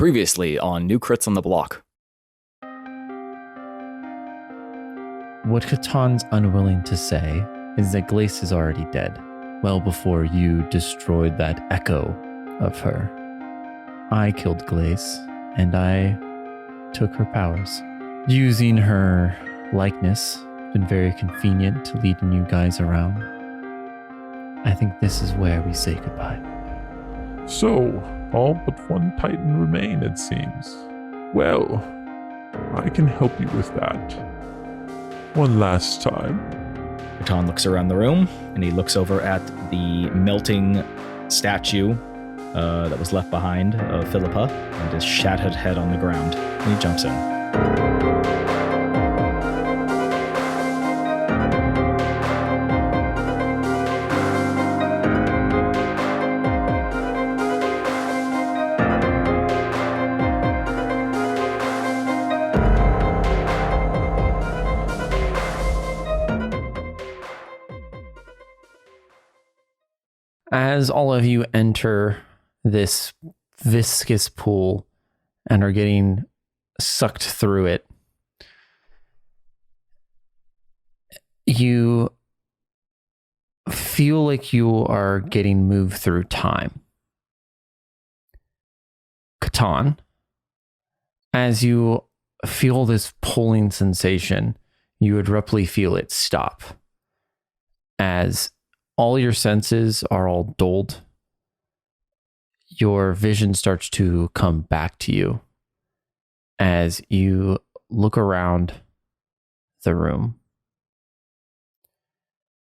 Previously on New Crits on the Block. What Catelyn's unwilling to say is that Glace is already dead, well before you destroyed that echo of her. I killed Glace, and I took her powers. Using her likeness, been very convenient to leading you guys around. I think this is where we say goodbye. So, all but one Titan remain, it seems. Well, I can help you with that. One last time. Catelyn looks around the room, and he looks over at the melting statue that was left behind of Philippa, and his shattered head on the ground. And he jumps in. As all of you enter this viscous pool and are getting sucked through it, you feel like you are getting moved through time. Catelyn, as you feel this pulling sensation, you abruptly feel it stop as all your senses are all dulled. Your vision starts to come back to you as you look around the room.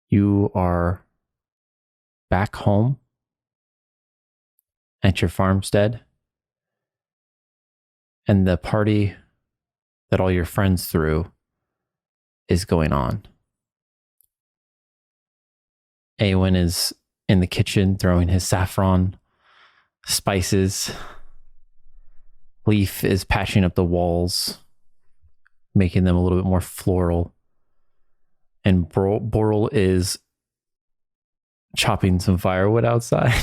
You are back home at your farmstead, and the party that all your friends threw is going on. Awen is in the kitchen throwing his saffron spices. Leaf is patching up the walls, making them a little bit more floral. And Boral is chopping some firewood outside.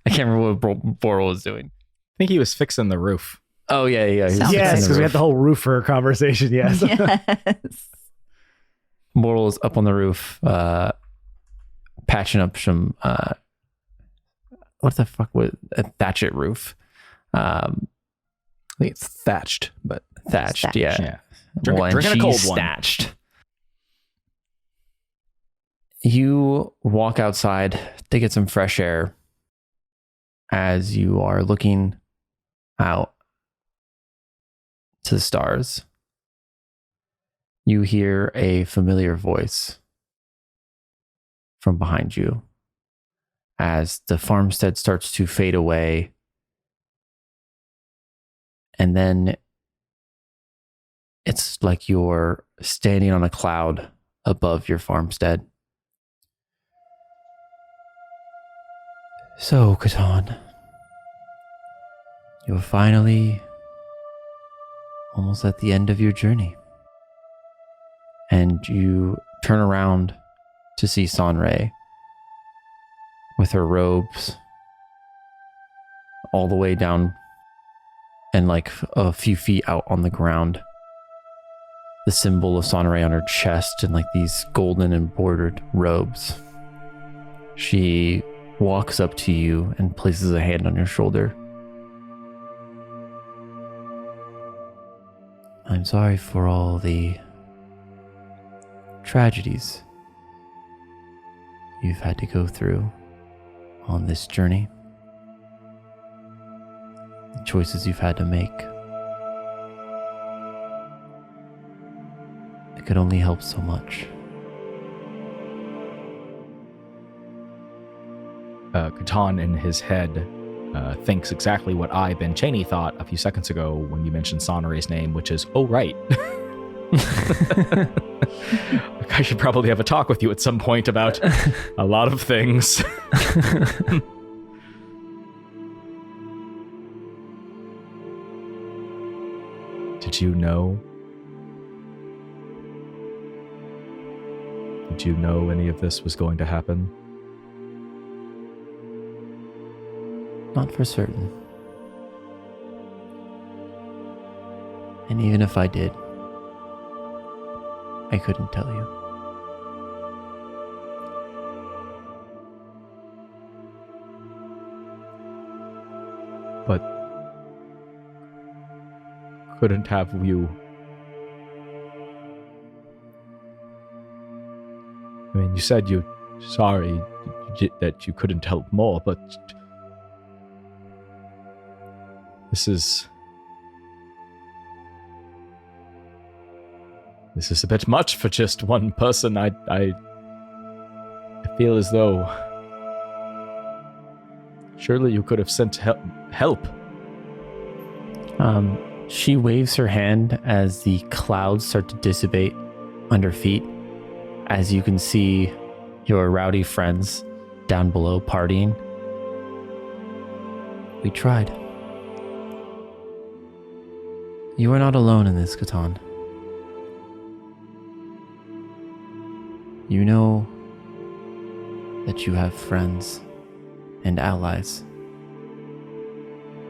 I can't remember what Boral was doing. I think he was fixing the roof. Oh, yeah. Yes, because we had the whole roofer conversation, yes. Yes. Boral is up on the roof, patching up some what the fuck was a thatchet roof. I think it's thatched, but Thatched, yeah. Yeah. Drinking a cold one. thatched. You walk outside to get some fresh air. As you are looking out to the stars, you hear a familiar voice from behind you as the farmstead starts to fade away. And then it's like you're standing on a cloud above your farmstead. So, Catelyn, you're finally almost at the end of your journey. And you turn around to see Sanre with her robes all the way down and like a few feet out on the ground. The symbol of Sanre on her chest and like these golden embroidered robes. She walks up to you and places a hand on your shoulder. I'm sorry for all the tragedies you've had to go through on this journey. The choices you've had to make. It could only help so much. Catelyn in his head thinks exactly what I, Ben Chaney, thought a few seconds ago when you mentioned Sonre's name, which is, oh, right. I should probably have a talk with you at some point about a lot of things. Did you know? Did you know any of this was going to happen? Not for certain. And even if I did, I couldn't tell you. But couldn't have you. I mean, you said you're sorry that you couldn't help more, but this is a bit much for just one person. I feel as though surely you could have sent help. She waves her hand as the clouds start to dissipate under feet, as you can see your rowdy friends down below partying. We tried. You are not alone in this, Catan. You know that you have friends and allies.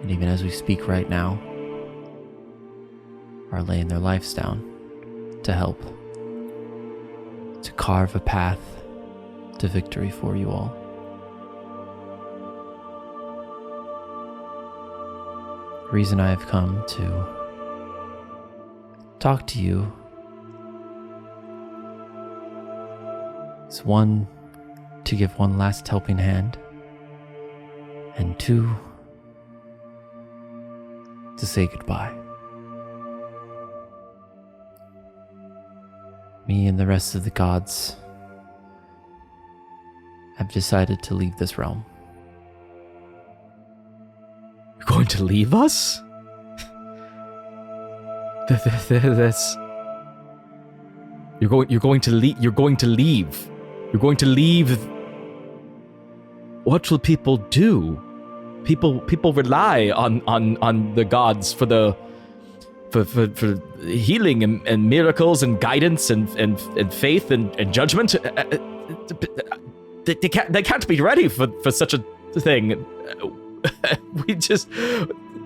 And even as we speak right now, are laying their lives down to help, to carve a path to victory for you all. The reason I have come to talk to you is one, to give one last helping hand, and two, to say goodbye. Me and the rest of the gods have decided to leave this realm. You're going to leave us? That's... You're going to leave. You're going to leave. You're going to leave. What will people do? People rely on the gods for healing and miracles and guidance and faith and judgment. They can't be ready for such a thing.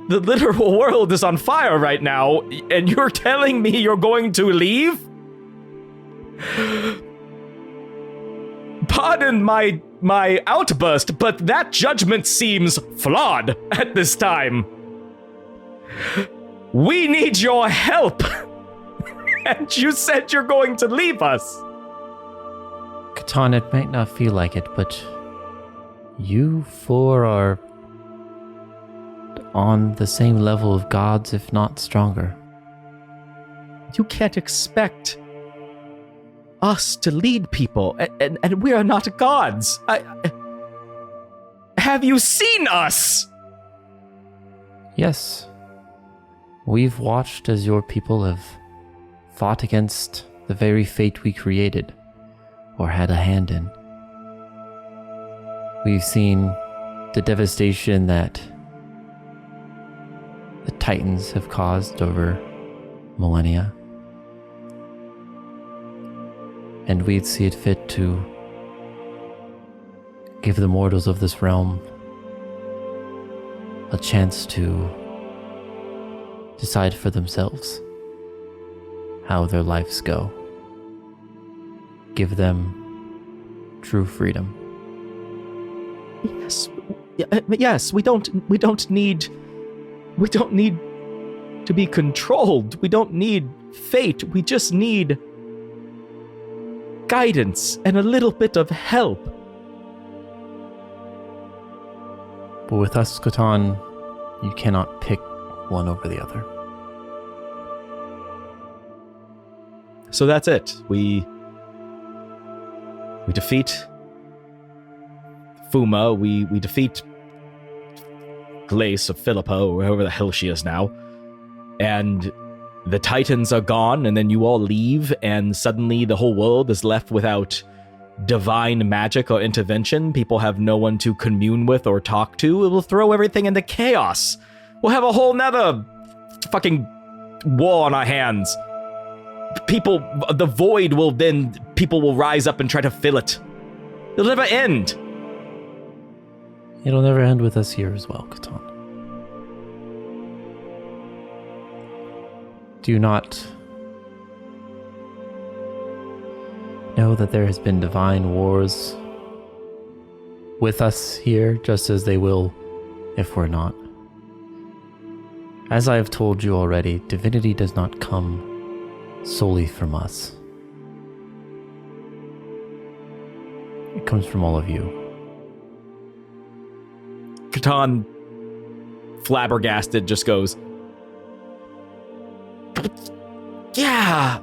The literal world is on fire right now, and you're telling me you're going to leave? Pardon my outburst, but that judgment seems flawed at this time. We need your help. And you said you're going to leave us. Catan, it might not feel like it, but you four are on the same level of gods, if not stronger. You can't expect us to lead people, and we are not gods. Have you seen us? Yes. We've watched as your people have fought against the very fate we created, or had a hand in. We've seen the devastation that the Titans have caused over millennia. And we'd see it fit to give the mortals of this realm a chance to decide for themselves how their lives go. Give them true freedom. Yes, we don't need to be controlled. We don't need fate. We just need guidance and a little bit of help. But with us, Catan, you cannot pick one over the other. So that's it. We defeat Fuma. We defeat Glace of Philippa, or whoever the hell she is now. And the Titans are gone, and then you all leave, and suddenly the whole world is left without divine magic or intervention. People have no one to commune with or talk to. It will throw everything into chaos. We'll have a whole nother fucking war on our hands. The void will then, people will rise up and try to fill it. It'll never end. It'll never end with us here as well, Catan. Do you not know that there has been divine wars with us here, just as they will if we're not? As I have told you already, divinity does not come solely from us. It comes from all of you. Catan, flabbergasted, just goes, yeah,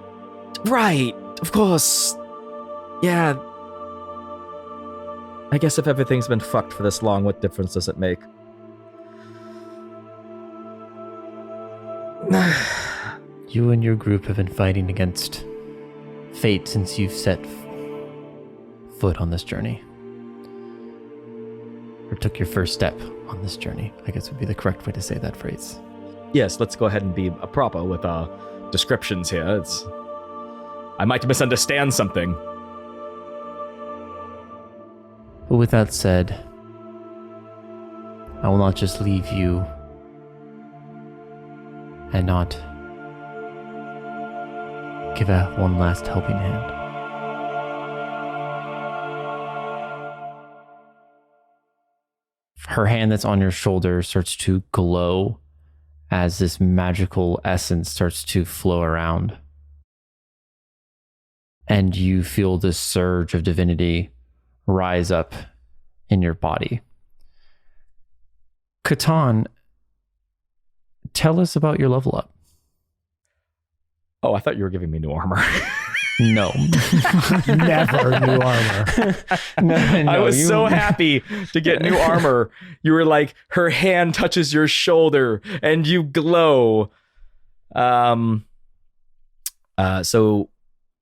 right, of course. Yeah. I guess if everything's been fucked for this long, what difference does it make? You and your group have been fighting against fate since you've set foot on this journey. Or took your first step on this journey, I guess would be the correct way to say that phrase. Yes, let's go ahead and be proper with our descriptions here. I might misunderstand something. But with that said, I will not just leave you and not give out one last helping hand. Her hand that's on your shoulder starts to glow as this magical essence starts to flow around. And you feel this surge of divinity rise up in your body. Catan, tell us about your level up. Oh, I thought you were giving me new armor. No. Never new armor. No, I was so happy to get new armor. You were like, her hand touches your shoulder and you glow. So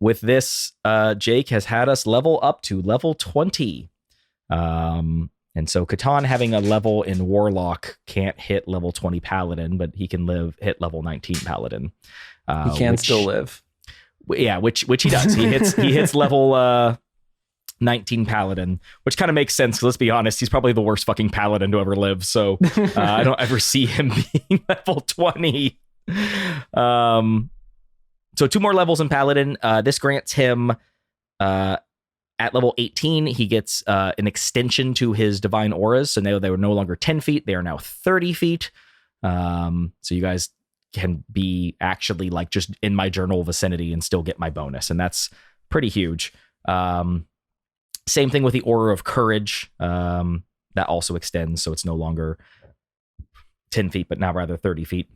with this, Jake has had us level up to level 20. And so Catan, having a level in Warlock, can't hit level 20 Paladin, but he can hit level 19 Paladin. He can still live. Yeah, which he does. He hits level 19 Paladin, which kind of makes sense, because let's be honest, he's probably the worst fucking Paladin to ever live. So I don't ever see him being level 20. So 2 more levels in Paladin. This grants him at level 18, he gets an extension to his divine auras. So now they were no longer 10 feet. They are now 30 feet. So you guys can be actually like just in my journal vicinity and still get my bonus. And that's pretty huge. Same thing with the Aura of Courage. That also extends. So it's no longer 10 feet, but now rather 30 feet.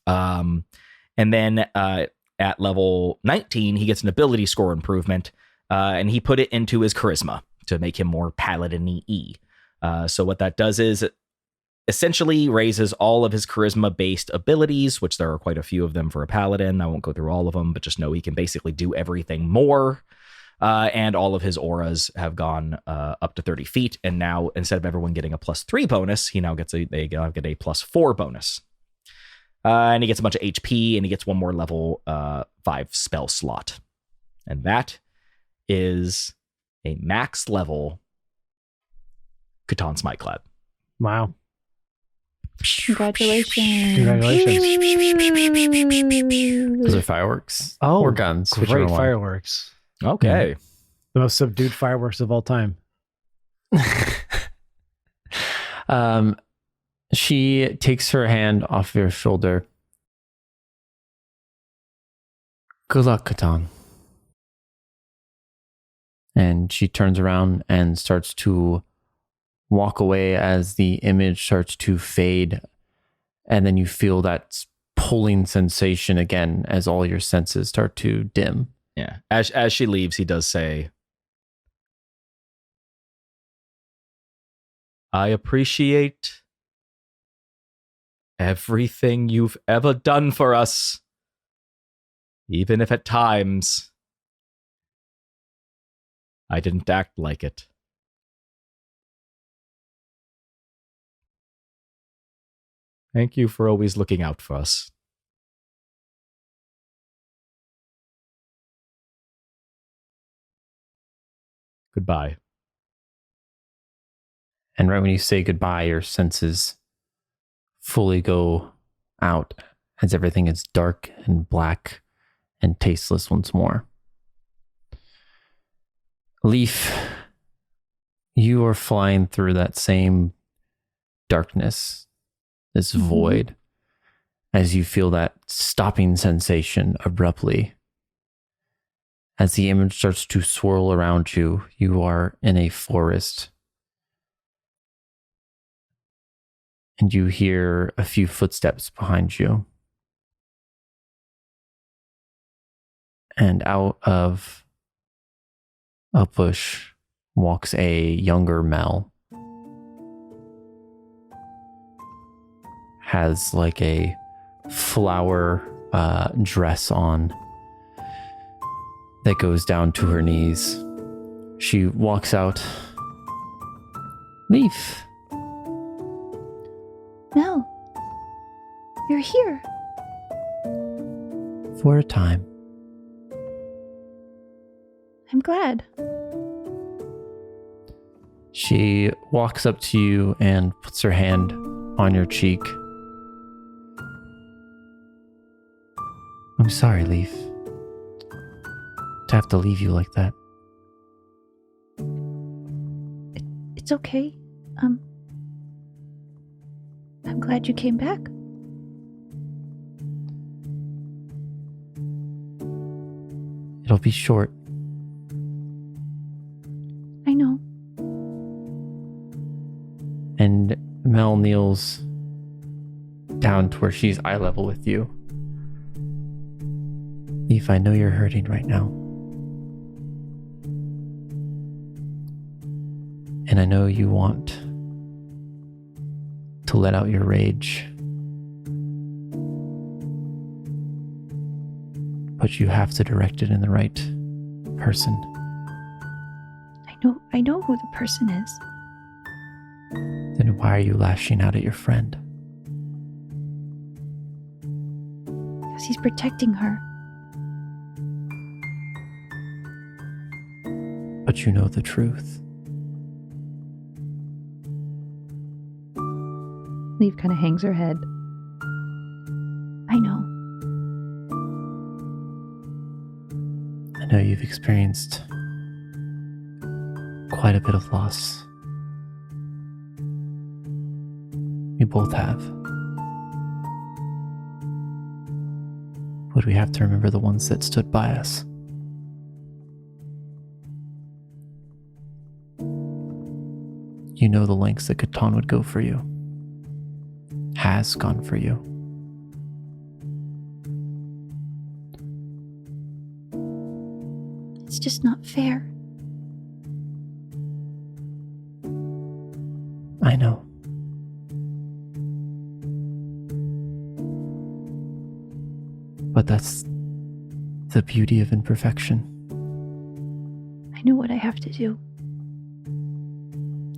And then at level 19, he gets an ability score improvement. And he put it into his charisma to make him more paladin-y. So what that does is it essentially raises all of his charisma-based abilities, which there are quite a few of them for a paladin. I won't go through all of them, but just know he can basically do everything more. And all of his auras have gone up to 30 feet. And now, instead of everyone getting a +3 bonus, he now gets they get a +4 bonus. And he gets a bunch of HP, and he gets one more level 5 spell slot. And that is a max level Catan Smiteclad. Wow. Congratulations. Those are fireworks. Oh, or guns. Great fireworks. Okay. The most subdued fireworks of all time. She takes her hand off your shoulder. Good luck, Catan. And she turns around and starts to walk away as the image starts to fade. And then you feel that pulling sensation again as all your senses start to dim. Yeah. As she leaves, he does say, I appreciate everything you've ever done for us, even if at times I didn't act like it. Thank you for always looking out for us. Goodbye. And right when you say goodbye, your senses fully go out as everything is dark and black and tasteless once more. Leaf, you are flying through that same darkness, this void, as you feel that stopping sensation abruptly. As the image starts to swirl around you, you are in a forest. And you hear a few footsteps behind you. And out of a bush walks a younger Mel. Has like a flower dress on that goes down to her knees. She walks out. Leaf. Mel, you're here. For a time. I'm glad. She walks up to you and puts her hand on your cheek. I'm sorry, Leaf, to have to leave you like that. It's okay. I'm glad you came back. It'll be short. I know. And Mel kneels down to where she's eye level with you. Leaf, I know you're hurting right now. And I know you want to let out your rage. But you have to direct it in the right person. I know who the person is. Then why are you lashing out at your friend? Because he's protecting her. But you know the truth. Leaf kind of hangs her head. I know. I know you've experienced quite a bit of loss. We both have. But we have to remember the ones that stood by us. You know the lengths that Catan would go for you. Has gone for you. It's just not fair. I know. But that's the beauty of imperfection. I know what I have to do.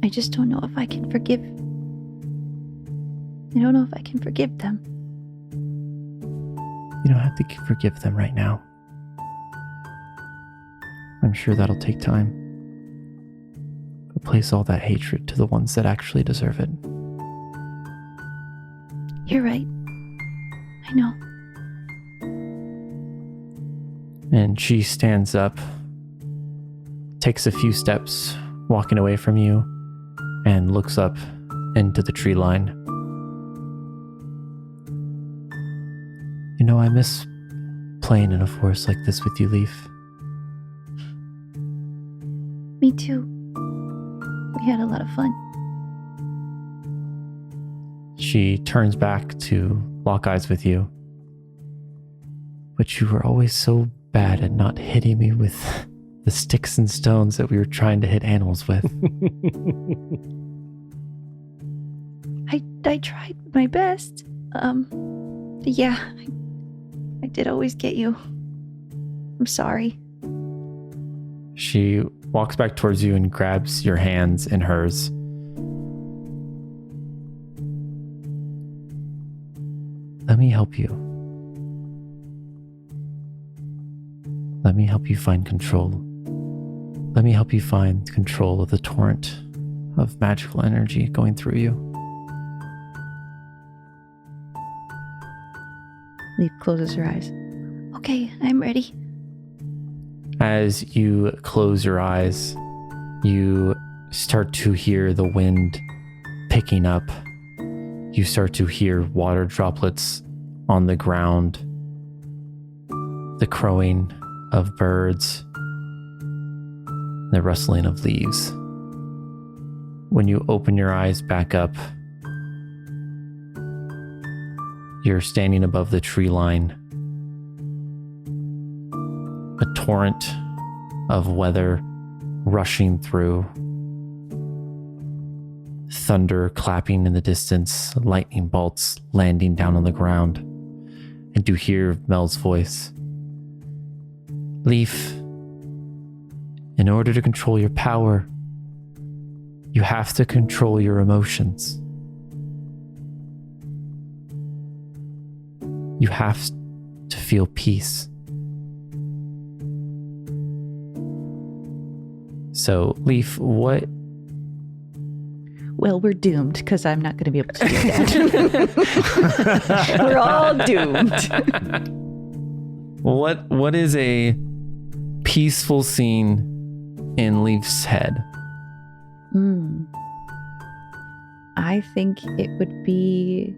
I just don't know if I can forgive. I don't know if I can forgive them. You don't have to forgive them right now. I'm sure that'll take time. But place all that hatred to the ones that actually deserve it. You're right. I know. And she stands up, takes a few steps, walking away from you, and looks up into the tree line. You know, I miss playing in a forest like this with you, Leaf. Me too. We had a lot of fun. She turns back to lock eyes with you. But you were always so bad at not hitting me with the sticks and stones that we were trying to hit animals with. I tried my best. Yeah, I did always get you. I'm sorry. She walks back towards you and grabs your hands in hers. Let me help you. Let me help you find control. Let me help you find control of the torrent of magical energy going through you. Leaf closes her eyes. Okay, I'm ready. As you close your eyes, you start to hear the wind picking up. You start to hear water droplets on the ground, the crowing of birds, the rustling of leaves. When you open your eyes back up, you're standing above the tree line. A torrent of weather rushing through, thunder clapping in the distance, lightning bolts landing down on the ground, and you hear Mel's voice. Leaf, in order to control your power, you have to control your emotions. You have to feel peace. So, Leaf, what? Well, we're doomed because I'm not going to be able to do that. We're all doomed. What is a peaceful scene in Leaf's head? I think it would be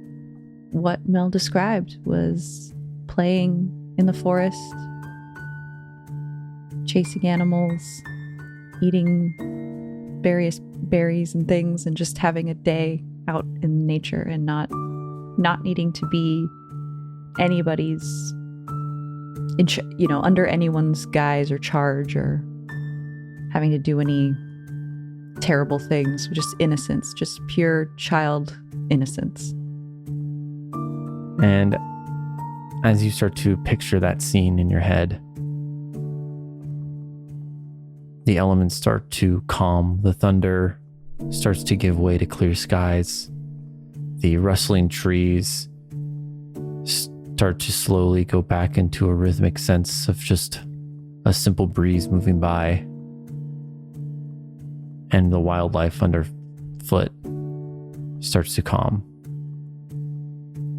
what Mel described, was playing in the forest, chasing animals, eating various berries and things, and just having a day out in nature and not needing to be anybody's under anyone's guise or charge, or having to do any terrible things. Just innocence, just pure child innocence. And as you start to picture that scene in your head, the elements start to calm. The thunder starts to give way to clear skies. The rustling trees start to slowly go back into a rhythmic sense of just a simple breeze moving by. And the wildlife underfoot starts to calm.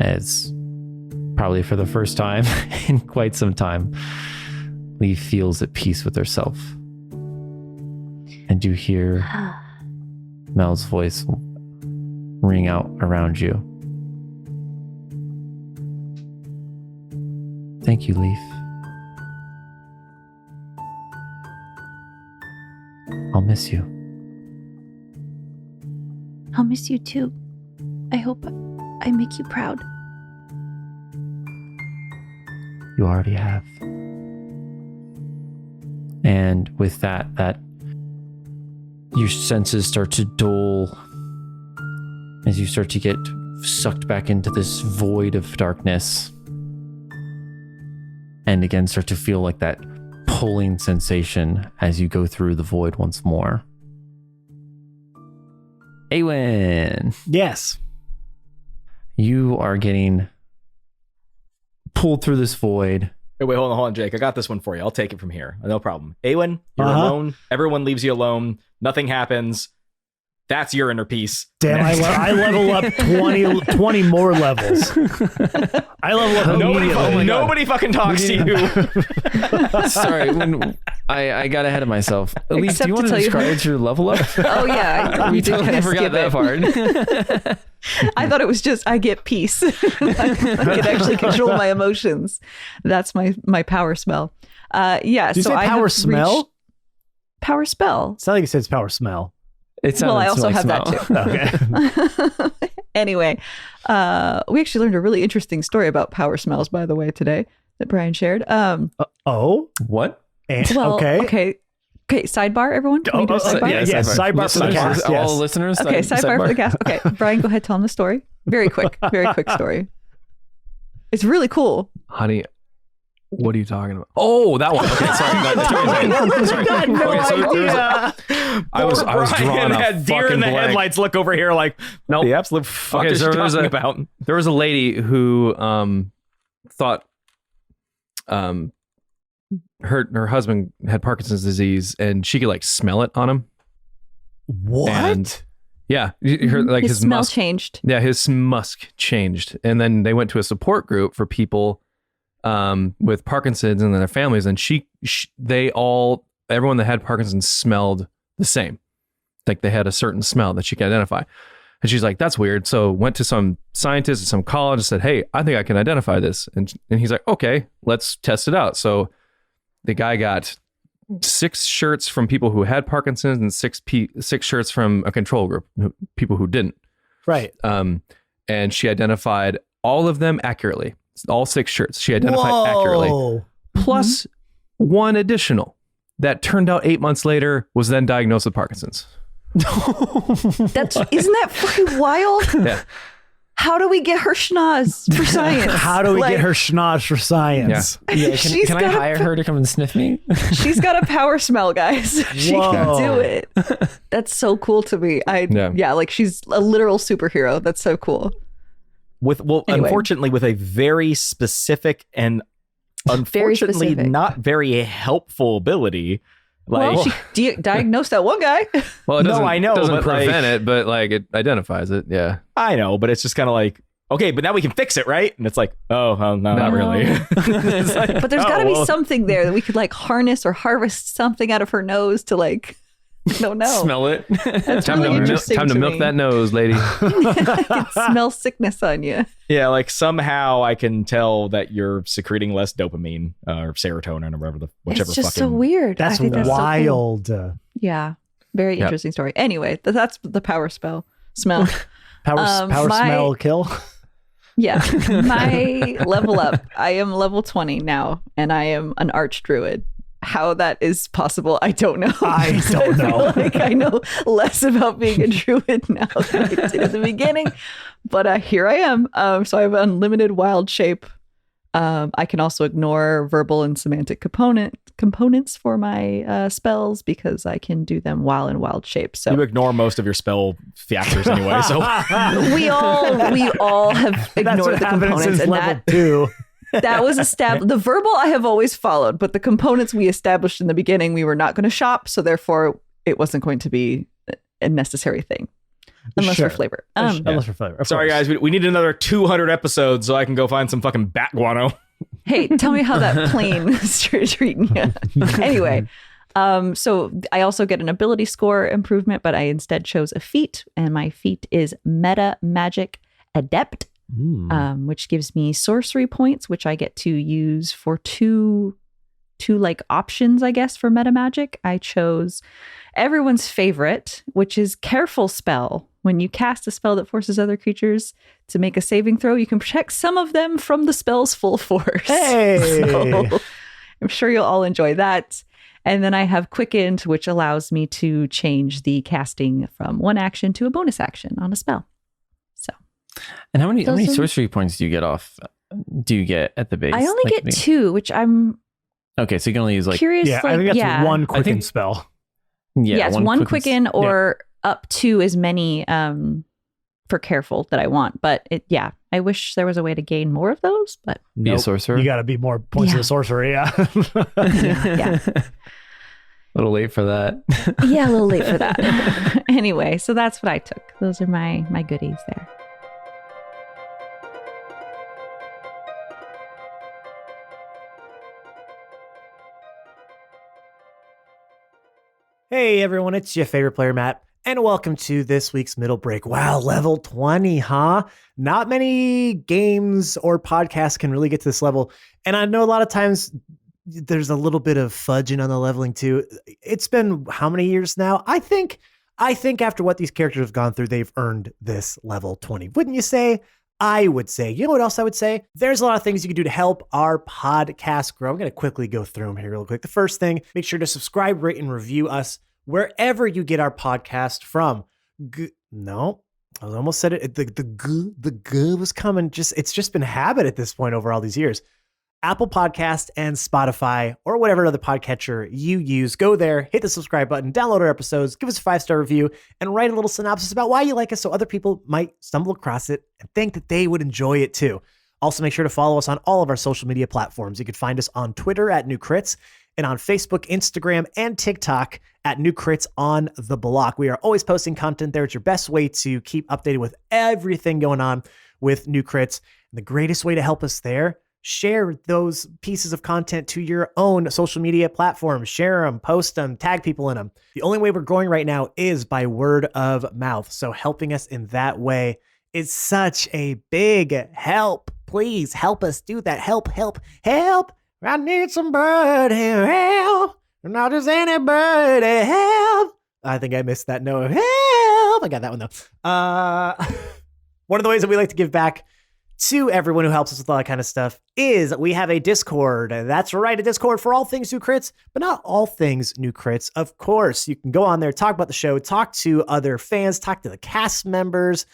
As probably for the first time in quite some time, Leaf feels at peace with herself. And you hear Mel's voice ring out around you. Thank you, Leaf. I'll miss you. I'll miss you too. I hope I make you proud. You already have. And with that your senses start to dull as you start to get sucked back into this void of darkness. And again, start to feel like that pulling sensation as you go through the void once more. Awen, Yes. you are getting pulled through this void. Wait, hold on, Jake. I got this one for you. I'll take it from here. No problem. Awen, you're alone. Everyone leaves you alone. Nothing happens. That's your inner peace. Damn, I level up 20 more levels. I level up immediately. Nobody fucking talks to you. Sorry, I got ahead of myself. Elise, Except do you want to tell you- describe your level up? Oh yeah, We we did totally kind of forgot skip that it. part. I thought it was just I get peace. I can actually control my emotions. That's my power spell. Yeah. Did you so say I power have smell? reached- Power spell. It's not like it says power smell. It Well, I also like have that smell. too. Anyway, we actually learned a really interesting story about power smells, by the way, today that Brian shared. Oh? What? Okay. Okay, sidebar, everyone. Can we do a sidebar? Yes, sidebar for the cast. All Yes. listeners. Okay, sidebar for the cast. Okay, Brian, go ahead, tell them the story. Very quick story. It's really cool. Honey, what are you talking about? Oh, that one. Okay, sorry. I was Brian drawing a had deer in fucking the blank. headlights look over here like, nope, the absolute fuck Okay, is so she there was talking about? There was a lady who thought her husband had Parkinson's disease and she could like smell it on him. What? And yeah, his His smell musk changed. Yeah, his musk changed. And then they went to a support group for people with Parkinson's and their families, and everyone that had Parkinson's smelled the same. Like they had a certain smell that she could identify. And she's like, that's weird. So went to some scientist at some college and said, hey, I think I can identify this. And he's like, okay, let's test it out. So the guy got 6 shirts from people who had Parkinson's and 6 shirts from a control group, people who didn't. Right. And she identified all of them accurately. All 6 shirts she identified accurately. Plus one additional that turned out 8 months later was then diagnosed with Parkinson's. Isn't that fucking wild? Yeah. How do we get her schnoz for science? How do we get her schnoz for science? Yeah, can I hire her to come and sniff me? She's got a power smell, guys. She can do it. That's so cool to me. Like she's a literal superhero. That's so cool. Anyway. Unfortunately, with a very specific and unfortunately not very helpful ability. Like, well, she diagnosed that one guy. Well, it doesn't prevent like, it, but like it identifies it. Yeah, I know, but it's just kind of like, okay, but now we can fix it, right? And it's like, no, not really. Like, but there's got to be something there that we could like harness or harvest something out of her nose to like, I don't know. Smell it. That's time really to milk that nose, lady. I can smell sickness on you. Yeah, like somehow I can tell that you're secreting less dopamine or serotonin or whatever whichever. It's just so weird. That's wild. So cool. Yeah, very interesting story. Anyway, that's the power smell. Power smell kill. Yeah, my level up. I am level 20 now, and I am an archdruid. How that is possible, I don't know. I don't know. Like I know less about being a druid now than I did at the beginning, but here I am. So I have unlimited wild shape. I can also ignore verbal and semantic components for my spells because I can do them while in wild shape. So you ignore most of your spell factors anyway. So we all have ignored the components, and level 2. That was established. The verbal I have always followed, but the components we established in the beginning, we were not going to shop. So therefore, it wasn't going to be a necessary thing. Unless for flavor. Unless for flavor. Sorry, guys. We need another 200 episodes so I can go find some fucking bat guano. Hey, tell me how that plane is treating you. Anyway, so I also get an ability score improvement, but I instead chose a feat. And my feat is Meta Magic Adept. Which gives me sorcery points, which I get to use for two like options, I guess, for meta magic. I chose everyone's favorite, which is Careful Spell. When you cast a spell that forces other creatures to make a saving throw, you can protect some of them from the spell's full force. Hey! So I'm sure you'll all enjoy that. And then I have Quickened, which allows me to change the casting from one action to a bonus action on a spell. And how many sorcery points do you get at the base? I only get 2, which I'm okay. So you can only use like curious. Yeah, I think that's one quicken spell. Yeah, it's one quicken or up to as many for Careful that I want. But I wish there was a way to gain more of those. But be a sorcerer. You got to be more points of the sorcery. Yeah. Yeah. A little late for that. Yeah, a little late for that. Anyway, so that's what I took. Those are my goodies there. Hey everyone, it's your favorite player, Matt, and welcome to this week's Middle Break. Wow, level 20, huh? Not many games or podcasts can really get to this level, and I know a lot of times there's a little bit of fudging on the leveling too. It's been how many years now? I think after what these characters have gone through, they've earned this level 20. Wouldn't you say? I would say. You know what else I would say? There's a lot of things you can do to help our podcast grow. I'm going to quickly go through them here real quick. The first thing, make sure to subscribe, rate, and review us wherever you get our podcast from. No, I almost said it. The G was coming. It's just been habit at this point over all these years. Apple Podcast and Spotify or whatever other podcatcher you use. Go there, hit the subscribe button, download our episodes, give us a 5-star review, and write a little synopsis about why you like us so other people might stumble across it and think that they would enjoy it too. Also, make sure to follow us on all of our social media platforms. You can find us on Twitter at New Crits and on Facebook, Instagram, and TikTok at New Crits on the Block. We are always posting content there. It's your best way to keep updated with everything going on with New Crits. And the greatest way to help us there, share those pieces of content to your own social media platforms. Share them, post them, tag people in them. The only way we're growing right now is by word of mouth. So helping us in that way is such a big help. Please help us do that. Help. I need somebody help. Not just anybody help. I think I missed that note. Help. I got that one though. One of the ways that we like to give back to everyone who helps us with all that kind of stuff is we have a Discord. That's right, a Discord for all things new crits, but not all things new crits. Of course, you can go on there, talk about the show, talk to other fans, talk to the cast members,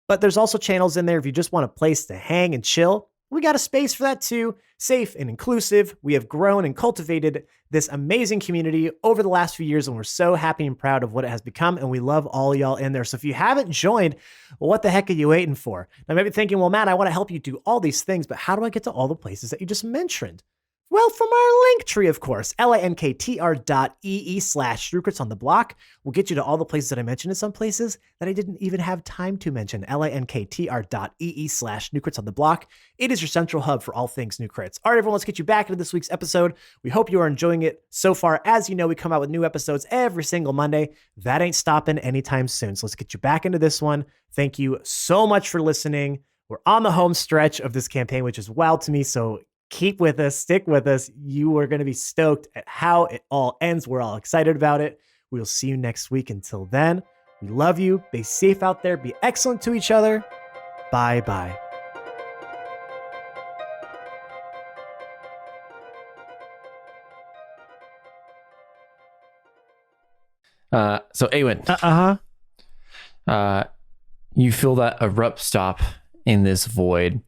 but there's also channels in there if you just want a place to hang and chill. We got a space for that too, safe and inclusive. We have grown and cultivated this amazing community over the last few years, and we're so happy and proud of what it has become, and we love all y'all in there. So if you haven't joined, well, what the heck are you waiting for? Now, maybe thinking, well, Matt, I want to help you do all these things, but how do I get to all the places that you just mentioned? Well, from our link tree, of course, linktr.ee/Strukrits on the block will get you to all the places that I mentioned, and some places that I didn't even have time to mention. linktr.ee/Newcrits on the block. It is your central hub for all things new crits. All right, everyone, let's get you back into this week's episode. We hope you are enjoying it so far. As you know, we come out with new episodes every single Monday. That ain't stopping anytime soon. So let's get you back into this one. Thank you so much for listening. We're on the home stretch of this campaign, which is wild to me. So keep with us, stick with us. You are going to be stoked at how it all ends. We're all excited about it. We'll see you next week. Until then, we love you. Be safe out there. Be excellent to each other. Bye-bye. So Awen, you feel that abrupt stop in this void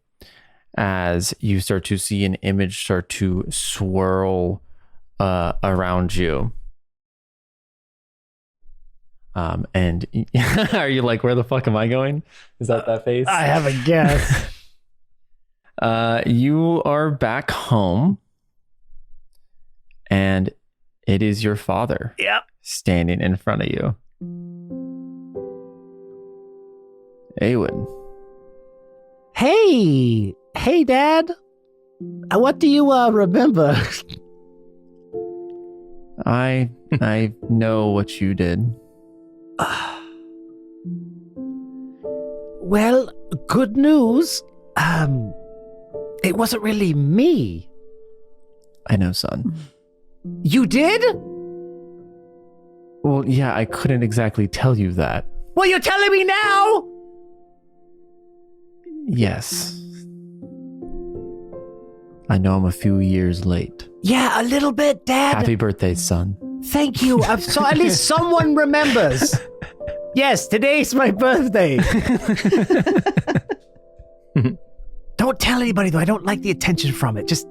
as you start to see an image start to swirl around you. And are you like, where the fuck am I going? Is that face? I have a guess. You are back home, and it is your father. Yep. Standing in front of you. Awen. Hey, Dad. What do you remember? I know what you did. Well, good news. It wasn't really me. I know, son. You did? Well, yeah, I couldn't exactly tell you that. Well, you're telling me now? Yes. I know I'm a few years late. Yeah, a little bit, Dad. Happy birthday, son. Thank you. So at least someone remembers. Yes, today's my birthday. Don't tell anybody, though. I don't like the attention from it. Just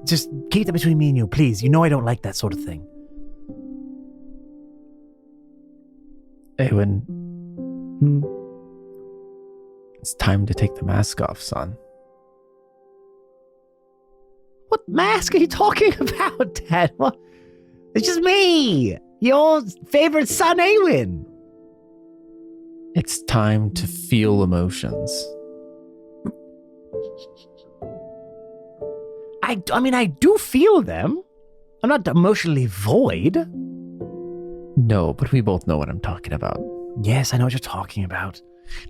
keep that between me and you, please. You know I don't like that sort of thing. Awen. It's time to take the mask off, son. What mask are you talking about, Dad? What? It's just me, your favorite son, Awen. It's time to feel emotions. I mean, I do feel them. I'm not emotionally void. No, but we both know what I'm talking about. Yes, I know what you're talking about.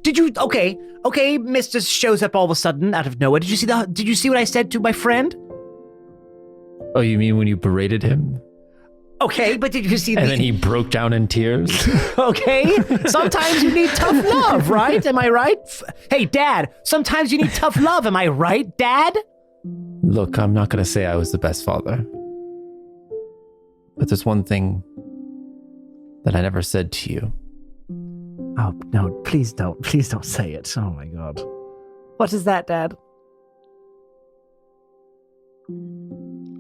Did you? Okay, Mr. shows up all of a sudden out of nowhere. Did you see what I said to my friend? Oh, you mean when you berated him? Okay, but did you see And then he broke down in tears? Okay, sometimes you need tough love, right? Am I right? Hey, Dad, sometimes you need tough love. Am I right, Dad? Look, I'm not going to say I was the best father. But there's one thing that I never said to you. Oh, no, please don't. Please don't say it. Oh, my God. What is that, Dad?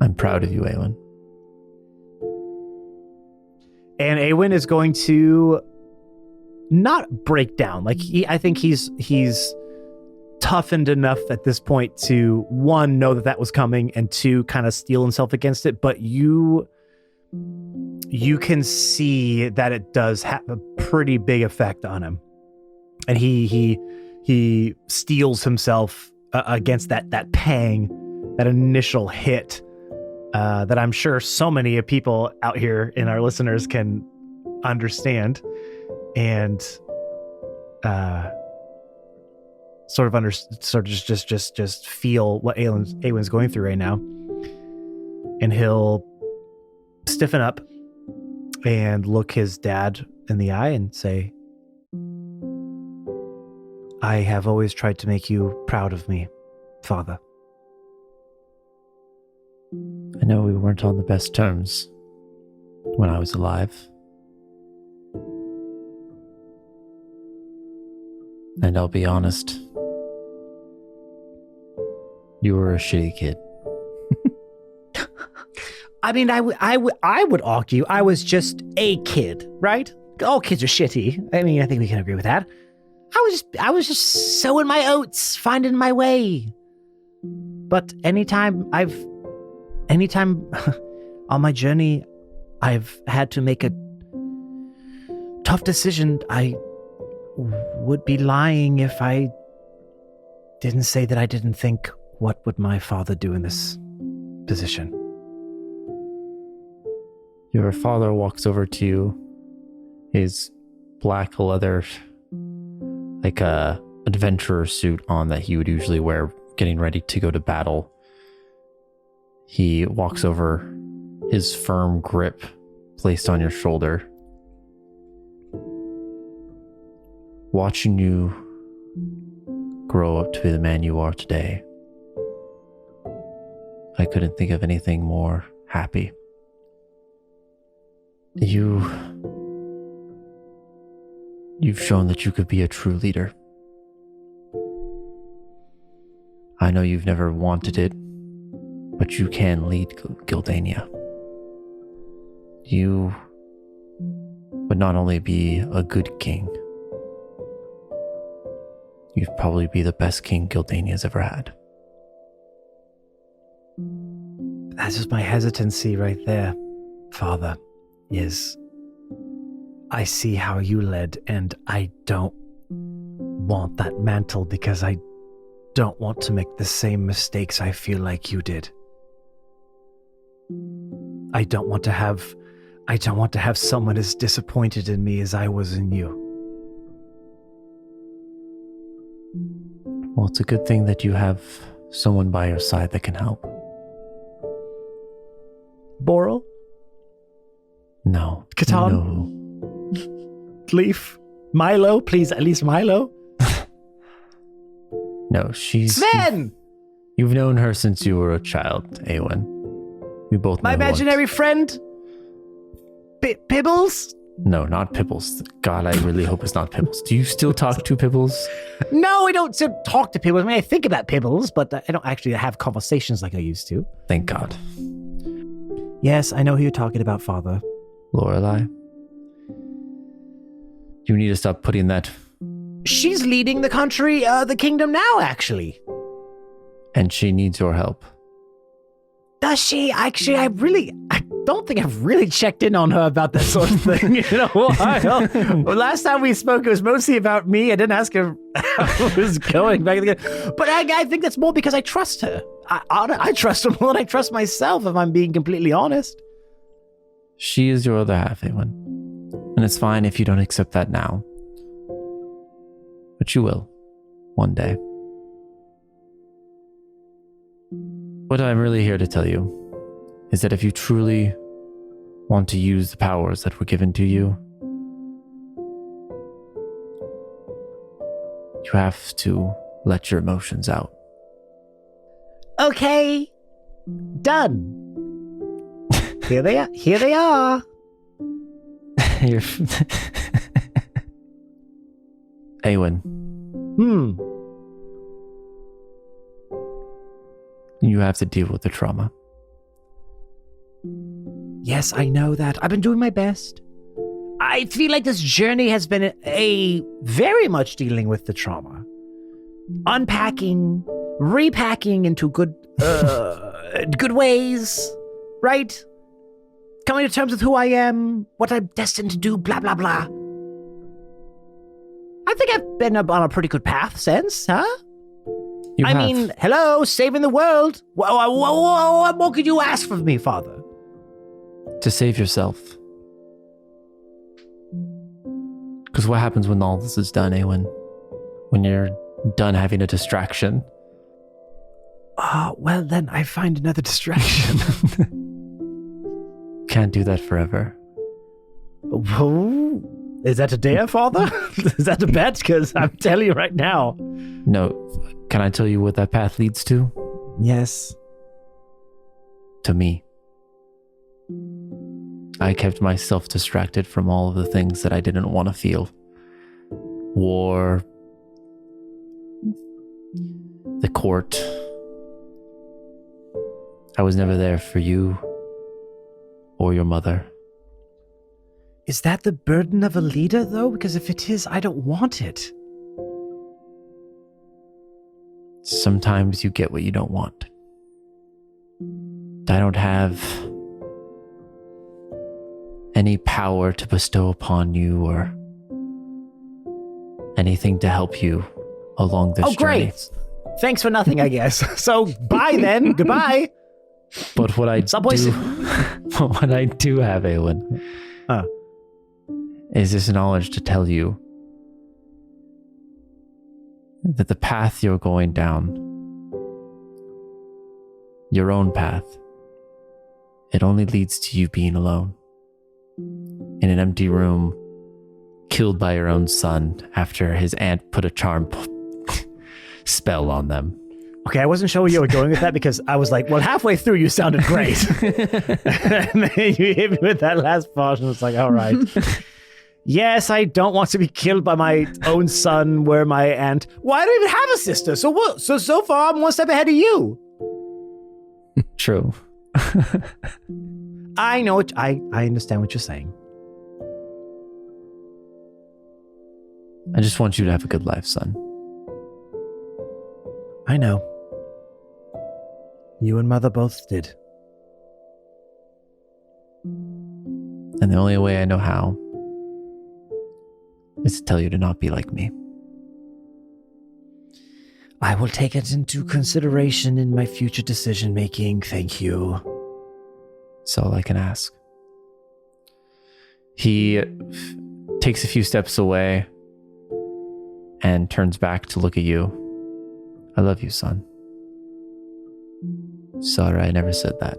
I'm proud of you, Awen. And Awen is going to not break down. Like I think he's toughened enough at this point to, one, know that was coming, and two, kind of steel himself against it. But you can see that it does have a pretty big effect on him, and he steels himself against that pang that initial hit that I'm sure so many people out here in our listeners can understand and just feel what Awen's going through right now. And he'll stiffen up and look his dad in the eye and say, I have always tried to make you proud of me, Father. I know we weren't on the best terms when I was alive. And I'll be honest, you were a shitty kid. I mean, I would argue I was just a kid, right? All kids are shitty. I mean, I think we can agree with that. I was just sowing my oats, finding my way. But anytime on my journey, I've had to make a tough decision. I would be lying if I didn't say that I didn't think, what would my father do in this position? Your father walks over to you, his black leather, like a adventurer suit on that he would usually wear getting ready to go to battle. He walks over, his firm grip placed on your shoulder. Watching you grow up to be the man you are today, I couldn't think of anything more happy. You've shown that you could be a true leader. I know you've never wanted it, but you can lead Gildania. You would not only be a good king, you'd probably be the best king Gildania's ever had. That's just my hesitancy right there, Father, is I see how you led, and I don't want that mantle because I don't want to make the same mistakes I feel like you did. I don't want to have someone as disappointed in me as I was in you. Well, it's a good thing that you have someone by your side that can help. Boral? No. Catan? You know who. Leaf? Milo? Please, at least Milo? No, she's... Sven! You've known her since you were a child, Awen. We both know My imaginary friend? Pibbles? No, not Pibbles. God, I really hope it's not Pibbles. Do you still talk to Pibbles? No, I don't talk to Pibbles. I mean, I think about Pibbles, but I don't actually have conversations like I used to. Thank God. Yes, I know who you're talking about, Father. Lorelai? You need to stop putting that... She's leading the country, the kingdom now, actually. And she needs your help. Does she? Actually, I don't think I've really checked in on her about that sort of thing in a while. Well, last time we spoke, it was mostly about me. I didn't ask her how it was going back again. But I think that's more because I trust her. I trust her more than I trust myself, if I'm being completely honest. She is your other half, Awen. And it's fine if you don't accept that now. But you will. One day. What I'm really here to tell you is that if you truly want to use the powers that were given to you, you have to let your emotions out. Okay. Done. Here they are. Here they are. Awen. You have to deal with the trauma. Yes, I know that. I've been doing my best. I feel like this journey has been a very much dealing with the trauma. Unpacking, repacking into good ways, right? Coming to terms with who I am, what I'm destined to do, blah, blah, blah. I think I've been on a pretty good path since, huh? You have. mean, hello, saving the world. What more could you ask of me, Father? to save yourself. Because what happens when all this is done, Awen? When you're done having a distraction? Well, then I find another distraction. Can't do that forever. Whoa. Is that a dare, Father? Is that a bet? Because I'm telling you right now. No. Can I tell you what that path leads to? Yes. To me. I kept myself distracted from all of the things that I didn't want to feel. War. The court. I was never there for you or your mother. Is that the burden of a leader, though? Because if it is, I don't want it. Sometimes you get what you don't want. I don't have any power to bestow upon you or anything to help you along this journey. Great. Thanks for nothing, I guess. So, bye then. Goodbye. But what I Subway's- do, what I do have, Awen, is this knowledge to tell you that the path you're going down, your own path, it only leads to you being alone in an empty room, killed by your own son after his aunt put a charm spell on them. Okay, I wasn't sure where you were going with that because I was like, well, halfway through you sounded great. And then you hit me with that last part and it's like, all right. Yes, I don't want to be killed by my own son where my aunt... Well, I don't even have a sister. So what? So far, I'm one step ahead of you. True. I know it. I understand what you're saying. I just want you to have a good life, son. I know. You and Mother both did. And the only way I know how is to tell you to not be like me. I will take it into consideration in my future decision making. Thank you. That's all I can ask. He takes a few steps away and turns back to look at you. I love you, son. Sorry, I never said that.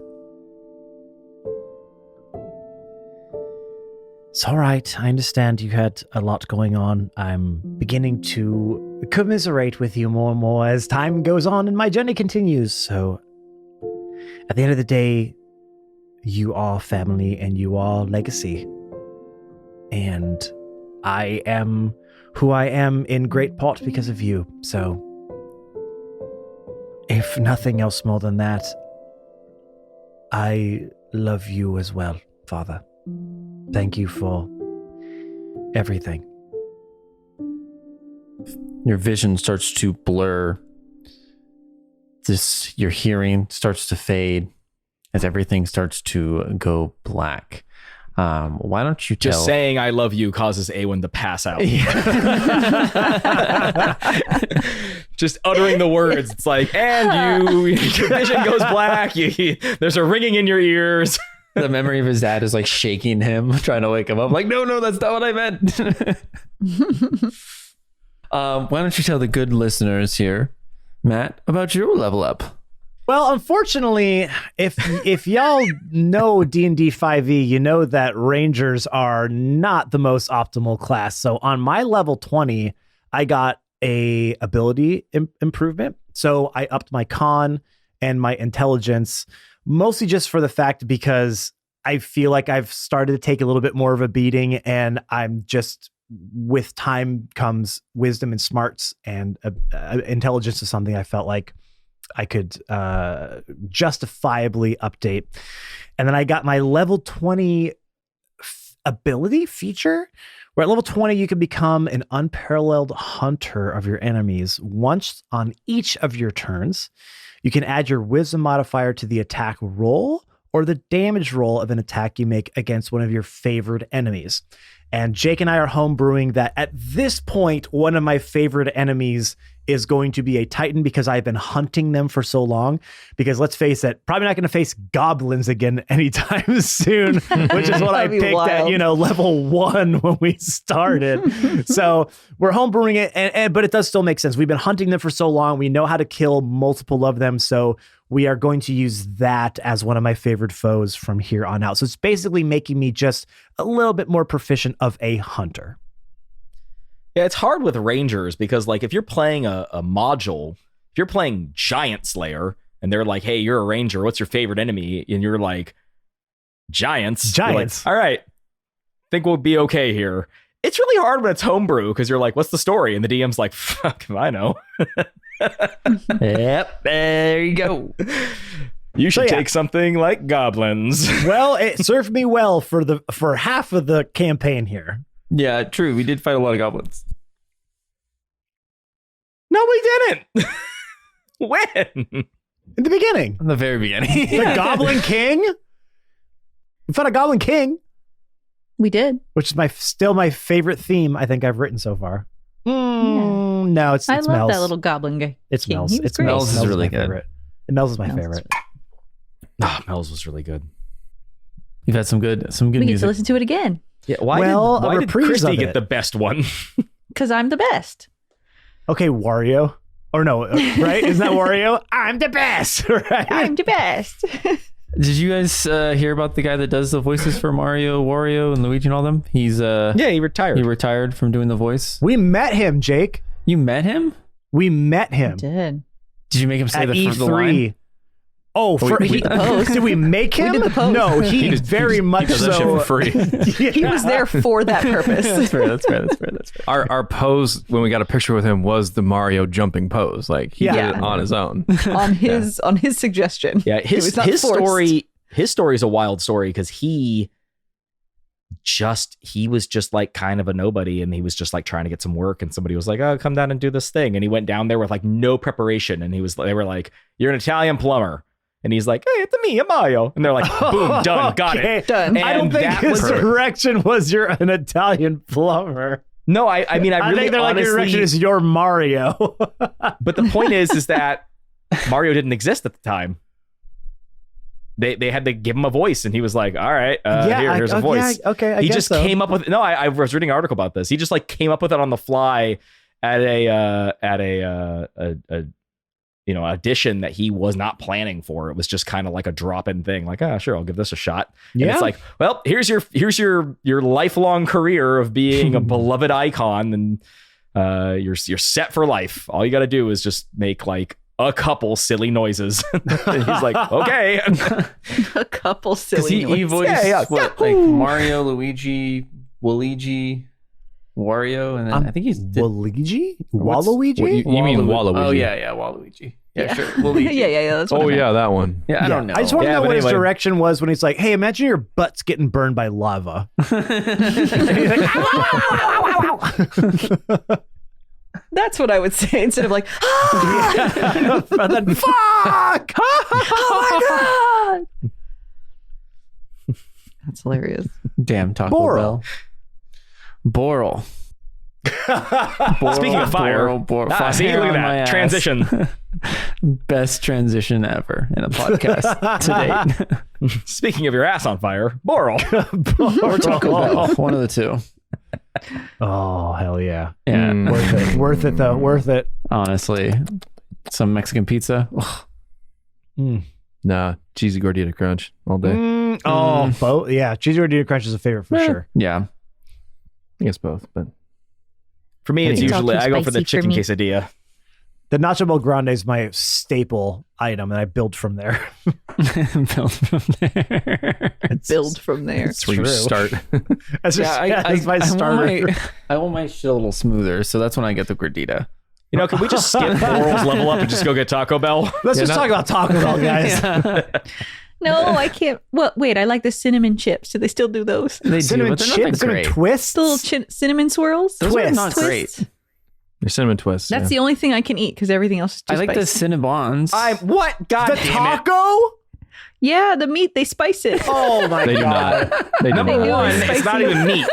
It's all right. I understand you had a lot going on. I'm beginning to commiserate with you more and more as time goes on and my journey continues. So at the end of the day, you are family and you are legacy. And I am who I am in great part because of you. So if nothing else more than that, I love you as well, Father. Thank you for everything. Your vision starts to blur. Your hearing starts to fade as everything starts to go black. Why don't you tell... Just saying I love you causes Awen to pass out. Just uttering the words. It's like, and your vision goes black. There's a ringing in your ears. The memory of his dad is like shaking him, trying to wake him up. Like, no, that's not what I meant. Why don't you tell the good listeners here, Matt, about your level up? Well, unfortunately, if y'all know D&D 5e, you know that Rangers are not the most optimal class. So on my level 20, I got a ability improvement. So I upped my con and my intelligence, mostly just for the fact because I feel like I've started to take a little bit more of a beating, and I'm just, with time comes wisdom and smarts, and intelligence is something I felt like I could justifiably update. And then I got my level 20 ability feature, where at level 20, you can become an unparalleled hunter of your enemies once on each of your turns. You can add your wisdom modifier to the attack roll or the damage roll of an attack you make against one of your favored enemies. And Jake and I are homebrewing that at this point, one of my favorite enemies is going to be a Titan because I've been hunting them for so long. Because let's face it, probably not going to face goblins again anytime soon, which is what I That'd be picked wild. at, level 1 when we started. So we're homebrewing it, but it does still make sense. We've been hunting them for so long. We know how to kill multiple of them. So we are going to use that as one of my favorite foes from here on out. So it's basically making me just a little bit more proficient of a hunter. Yeah, it's hard with Rangers because, like, if you're playing a module, if you're playing Giant Slayer and they're like, hey, you're a Ranger, what's your favorite enemy? And you're like, Giants. You're like, all right, think we'll be okay here. It's really hard when it's homebrew because you're like, what's the story? And the DM's like, fuck if I know. Yep, there you go. You should So, yeah. take something like goblins. Well, it served me well for half of the campaign here. Yeah, true. We did fight a lot of goblins. No, we didn't. When? In the beginning. In the very beginning. The Goblin King? We found a Goblin King, We did. which is still my favorite theme I think I've written so far. No, it's I love Mel's. that little goblin guy. It's king. Mel's. He was It's great. Mel's. Mel's is really my good. favorite. And Mel's is my Mel's is favorite. Mel's was really good. You've had some good We get to music. listen to it again Yeah, why Well, did, a why did reprise Christy of get it. the best one? because I'm the best. Okay, Wario. Or no, right? Isn't that Wario? I'm the best, right? I'm the best. Did you guys hear about the guy that does the voices for Mario, Wario, and Luigi and all them? He's Yeah, he retired. he retired from doing the voice. We met him, Jake. You met him? We met I him did. Did you make him say at the line? E3. Oh, for, we did the pose. did we make him? did the pose. No, he very much does that shit so. for free. He was there for that purpose. That's fair. That's fair. That's fair. That's fair. Our pose when we got a picture with him was the Mario jumping pose. Like he Yeah. did it on his own. on his suggestion. Yeah, It was not his forced. story is a wild story because he was just like kind of a nobody, and he was just like trying to get some work, and somebody was like, oh, come down and do this thing, and he went down there with like no preparation, and they were like, you're an Italian plumber, and he's like, hey, it's me, I'm Mario, and they're like, boom, done, got Okay. it. Done. I don't And think that his was- direction was you're an Italian plumber. No, I mean, I really think they're like your direction honestly, is your Mario. but the point is that Mario didn't exist at the time. They had to give him a voice, and he was like, all right, here's a voice. Yeah, okay, I He guess just so. came up with I was reading an article about this. He just like came up with it on the fly at a audition that he was not planning for. It was just kind of like a drop-in thing. Like, sure, I'll give this a shot. And Yeah. it's like, well, here's your lifelong career of being a beloved icon, and you're set for life. All you got to do is just make like a couple silly noises. And he's like, okay. A couple Because silly he noises. voiced Yeah. what, like Mario, Luigi, Waluigi, Wario, and then I think he's Waluigi? What's- Waluigi? what you mean Waluigi? Oh yeah, Waluigi. Yeah, sure. Waluigi. yeah. That's what Oh I meant. yeah, that one. Yeah, I don't know. I just want to Yeah, know but what his anyway. direction was when he's like, hey, imagine your butt's getting burned by lava. And he's like, That's what I would say instead of like, ah, and then, fuck! oh my god. That's hilarious. Damn Taco Boral. Bell. Boral. Speaking of fire, Boral. see, Fire look at on my that ass. transition. Best transition ever in a podcast to date. Speaking of your ass on fire, Boral. Or Taco Bell. One of the two. Oh, hell yeah. Yeah. Mm. Worth it. Worth it, though. Worth it. Honestly. Some Mexican pizza. Ugh. Nah, cheesy gordita crunch all day. Both. Yeah. Cheesy Gordita Crunch is a favorite for sure. Yeah. I guess both, but For me, it's It's all usually too I go for the spicy for chicken me. quesadilla. The Nacho Bel Grande is my staple item, and I build from there. Build from there. Build from there. that's where you true. start. That's just that's my I starter. want my shit a little smoother, so that's when I get the gordita. You know, can we just skip Boral's level up and just go get Taco Bell? Let's just talk about Taco Bell, guys. No, I can't. Well, wait, I like the cinnamon chips. Do they still do those? They Cinnamon do, but they're not chips, that cinnamon great. twists. The little cinnamon swirls? Those are Twist. not great. Your cinnamon twist. That's the only thing I can eat because everything else is too I like the spicy. Cinnabons. What? God the damn it. taco? Yeah, the meat, they spice it. Oh my They do god! not. They do Number do. not. one, It's it's not spicy. even meat.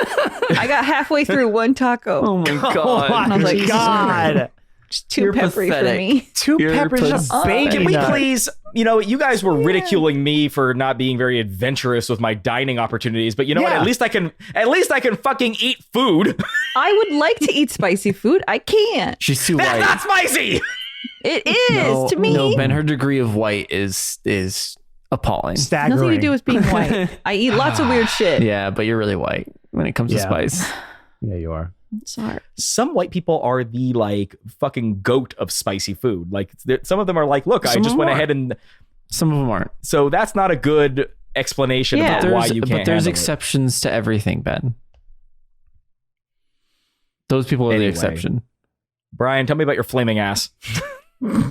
I got halfway through one taco. oh my Oh god. my I was like, god! Just too You're peppery for pathetic. me. Two You're peppers and a pathetic. baby Can we nut. please, you guys were ridiculing me for not being very adventurous with my dining opportunities, but you know what? Yeah. At least I can fucking eat food. I would like to eat spicy food. I can't. She's too That's white. not spicy. It is to me. No, Ben, her degree of white is appalling. Staggering. Nothing to do with being white. I eat lots of weird shit. Yeah, but you're really white when it comes to Yeah. spice. Yeah, you are. Sorry. Some white people are the like fucking goat of spicy food. Like some of them are like, look, I Some just of went them ahead and Some of them aren't. so that's not a good explanation Yeah. about why you can't. But there's handle it. exceptions to everything, Ben. Those people are Anyway. the exception. Brian, tell me about your flaming ass.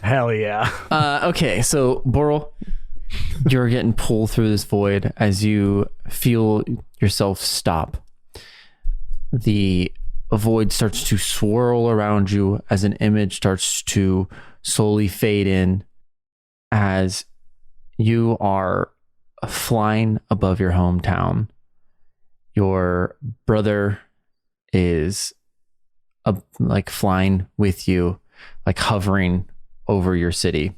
Hell yeah. Okay, so Boral, you're getting pulled through this void as you feel yourself stop. The void starts to swirl around you as an image starts to slowly fade in as you are flying above your hometown. Your brother is like flying with you, like hovering over your city.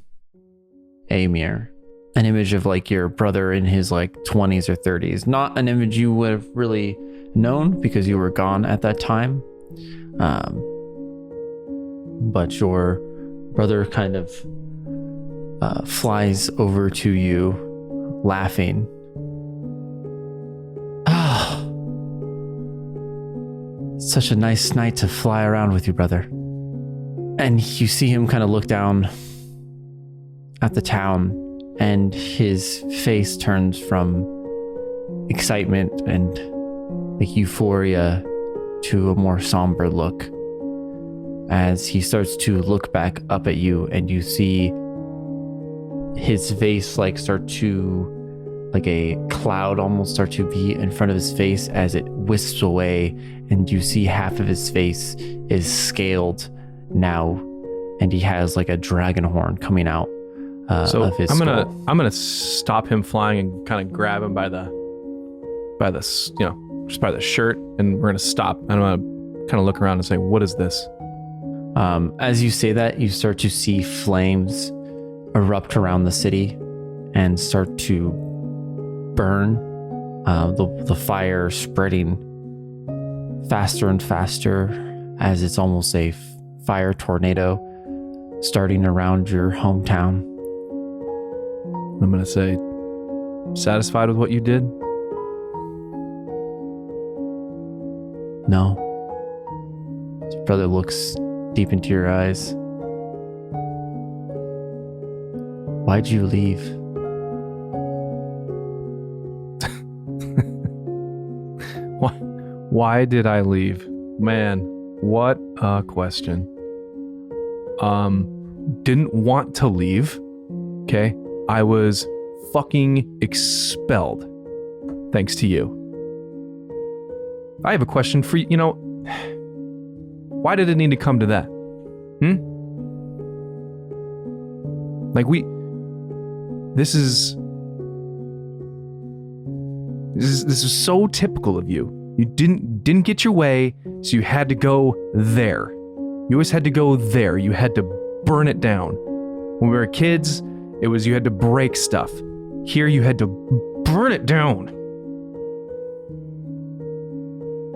Amir, an image of like your brother in his like 20s or 30s, not an image you would have really known because you were gone at that time, but your brother kind of flies over to you laughing. Ah, such a nice night to fly around with you, brother. And you see him kind of look down at the town, and his face turns from excitement and like euphoria to a more somber look as he starts to look back up at you, and you see his face like start to, like a cloud almost start to be in front of his face as it wisps away, and you see half of his face is scaled now, and he has like a dragon horn coming out So of his I'm skull. gonna stop him flying and kind of grab him by the just by the shirt, and we're gonna stop. And I'm gonna kind of look around and say, "What is this?" As you say that, you start to see flames erupt around the city and start to burn. The fire spreading faster and faster as it's almost a fire tornado starting around your hometown. I'm gonna say, "Satisfied with what you did?" No. Your brother looks deep into your eyes. Why'd you leave? Why did I leave? Man, what a question. Didn't want to leave. Okay. I was fucking expelled. Thanks to you. I have a question for you. Why did it need to come to that? Like this is so typical of you. You didn't get your way, so you had to go there. You always had to go there. You had to burn it down. When we were kids, it was you had to break stuff. Here you had to burn it down.